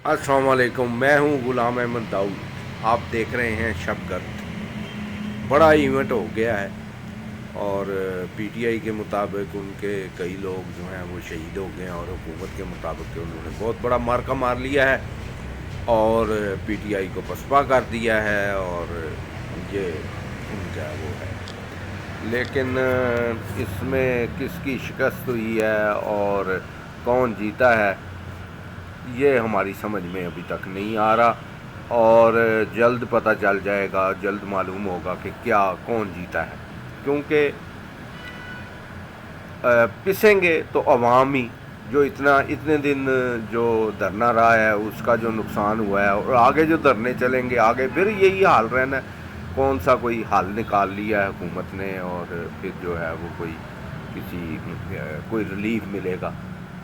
अस्सलाम वालेकुम। मैं हूं गुलाम अहमद दाऊद। आप देख रहे हैं शबगर्द। बड़ा इवेंट हो गया है और पीटीआई के मुताबिक उनके कई लोग जो हैं वो शहीद हो गए हैं और हुकूमत के मुताबिक उन्होंने बहुत बड़ा मार्का मार लिया है और पीटीआई को पसपा कर दिया है और ये उनका वो है। लेकिन इसमें किसकी शिकस्त हुई है और कौन जीता है ये हमारी समझ में अभी तक नहीं आ रहा और जल्द पता चल जाएगा, जल्द मालूम होगा कि क्या कौन जीता है। क्योंकि पिसेंगे तो अवाम ही, जो इतने दिन जो धरना रहा है उसका जो नुकसान हुआ है, और आगे जो धरने चलेंगे आगे फिर यही हाल रहना है। कौन सा कोई हल निकाल लिया है हुकूमत ने और फिर जो है वो कोई रिलीफ मिलेगा,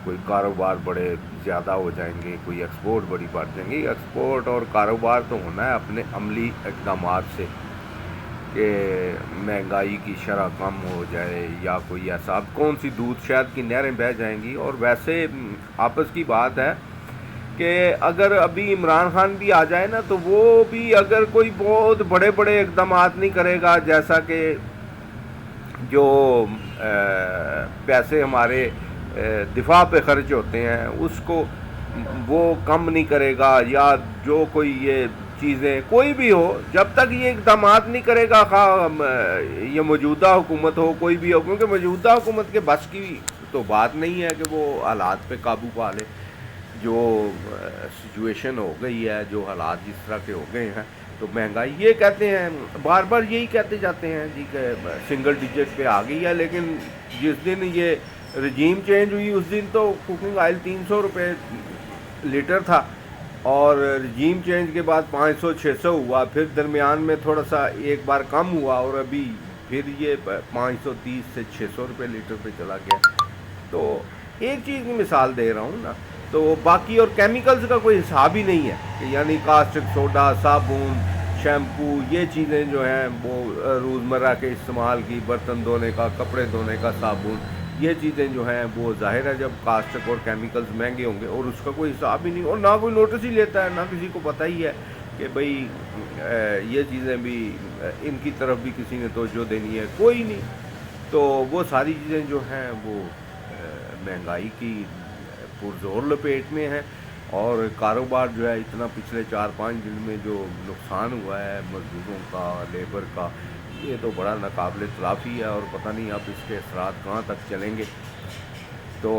कोई कारोबार बड़े ज़्यादा हो जाएंगे, कोई एक्सपोर्ट बड़ी बढ़ जाएंगी। एक्सपोर्ट और कारोबार तो होना है अपने अमली इक़दामात से कि महंगाई की शरह कम हो जाए या कोई ऐसा। अब कौन सी दूध शहद की नहरें बह जाएंगी। और वैसे आपस की बात है कि अगर अभी इमरान खान भी आ जाए ना तो वो भी अगर कोई बहुत बड़े बड़े इक़दाम नहीं करेगा, जैसा कि जो पैसे हमारे दिफा पे खर्च होते हैं उसको वो कम नहीं करेगा, या जो कोई ये चीज़ें कोई भी हो, जब तक ये इकदाम नहीं करेगा, खा ये मौजूदा हुकूमत हो कोई भी हो, क्योंकि मौजूदा हुकूमत के बस की तो बात नहीं है कि वो हालात पे काबू पा ले। जो सिचुएशन हो गई है, जो हालात जिस तरह के हो गए हैं, तो महंगाई ये कहते हैं, बार बार यही कहते जाते हैं जी कि सिंगल डिजिट पे आ गई है। लेकिन जिस दिन ये रजीम चेंज हुई उस दिन तो कुकिंग ऑयल 300 रुपये लीटर था और रजीम चेंज के बाद 500-600 हुआ, फिर दरमियान में थोड़ा सा एक बार कम हुआ और अभी फिर ये 530 से 600 रुपये लीटर पे चला गया। तो एक चीज़ की मिसाल दे रहा हूँ ना, तो बाकी और केमिकल्स का कोई हिसाब ही नहीं है कि यानी कास्टिक सोडा, साबुन, शैम्पू, ये चीज़ें जो हैं वो रोज़मर्रा के इस्तेमाल की, बर्तन धोने का, कपड़े धोने का साबुन, ये चीज़ें जो हैं वो ज़ाहिर है जब कास्टिक और केमिकल्स महंगे होंगे और उसका कोई हिसाब ही नहीं, और ना कोई नोटिस ही लेता है, ना किसी को पता ही है कि भाई ये चीज़ें भी इनकी तरफ भी किसी ने तवज्जो देनी है, कोई नहीं। तो वो सारी चीज़ें जो हैं वो महंगाई की पुरजोर लपेट में है और कारोबार जो है इतना पिछले 4-5 दिन में जो नुकसान हुआ है मजदूरों का, लेबर का, ये तो बड़ा नाकाबिले तलाफ़ी है और पता नहीं अब इसके असरात कहाँ तक चलेंगे। तो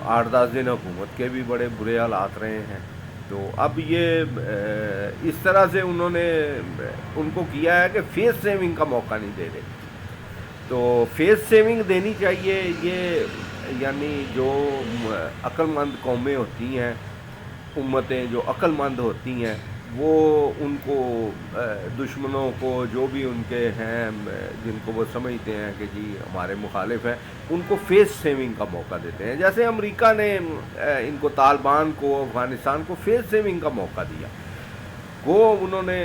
8-10 दिन हुकूमत के भी बड़े बुरे हालात रहे हैं। तो अब ये इस तरह से उन्होंने उनको किया है कि फेस सेविंग का मौका नहीं दे रहे। तो फेस सेविंग देनी चाहिए। ये यानी जो अक्लमंद कौमें होती हैं, उम्मतें जो अक्लमंद होती हैं, वो उनको दुश्मनों को, जो भी उनके हैं जिनको वो समझते हैं कि जी हमारे मुखालिफ हैं, उनको फेस सेविंग का मौका देते हैं। जैसे अमेरिका ने इनको, तालिबान को, अफ़गानिस्तान को फेस सेविंग का मौका दिया। वो उन्होंने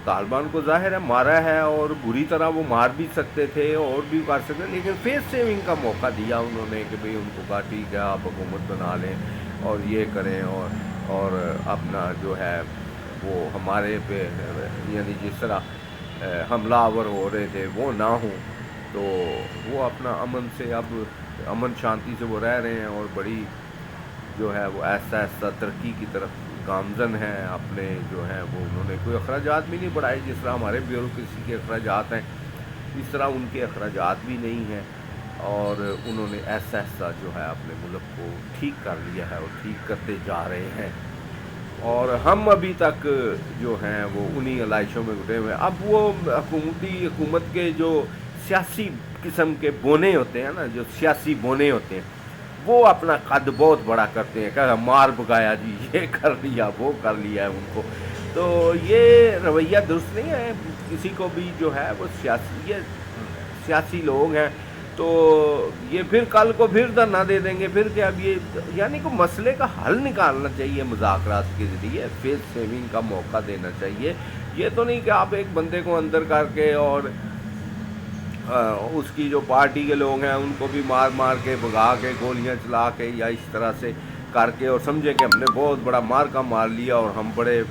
तालिबान को ज़ाहिर है मारा है और बुरी तरह वो मार भी सकते थे और भी कर सकते थे, लेकिन फेस सेविंग का मौका दिया उन्होंने कि भाई उनको कहा ठीक है आप हुकूमत बना लें और ये करें और अपना जो है वो हमारे पे यानी जिस तरह हमलावर हो रहे थे वो ना हो, तो वो अपना अमन से, अब अमन शांति से वो रह रहे हैं और बड़ी जो है वो ऐसा ऐसा तरक्की की तरफ गामजन है। अपने जो है वो उन्होंने कोई अखराजात भी नहीं बढ़ाए, जिस तरह हमारे ब्यूरोक्रेसी के अखराजात हैं इस तरह उनके अखराजात भी नहीं हैं, और उन्होंने ऐसा ऐसा जो है अपने मुल्क को ठीक कर लिया है और ठीक करते जा रहे हैं। और हम अभी तक जो हैं वो उन्हीं आलाइशों में घुटे हुए हैं। अब वो हुकूमत के जो सियासी किस्म के बोने होते हैं ना, जो सियासी बोने होते हैं, वो अपना कद बहुत बड़ा करते हैं, क्या मार भगाया जी, ये कर लिया वो कर लिया है उनको। तो ये रवैया दुरुस्त नहीं है। किसी को भी जो है वो ये सियासी लोग हैं तो ये फिर कल को फिर धरना दे देंगे, फिर क्या। अब ये यानी को मसले का हल निकालना चाहिए मुज़ाकरात के ज़रिए, फेस सेविंग का मौका देना चाहिए। ये तो नहीं कि आप एक बंदे को अंदर करके और उसकी जो पार्टी के लोग हैं उनको भी मार मार के भगा के गोलियां चला के या इस तरह से کر کے اور سمجھے کہ ہم نے بہت بڑا مار کا مار لیا اور ہم بڑے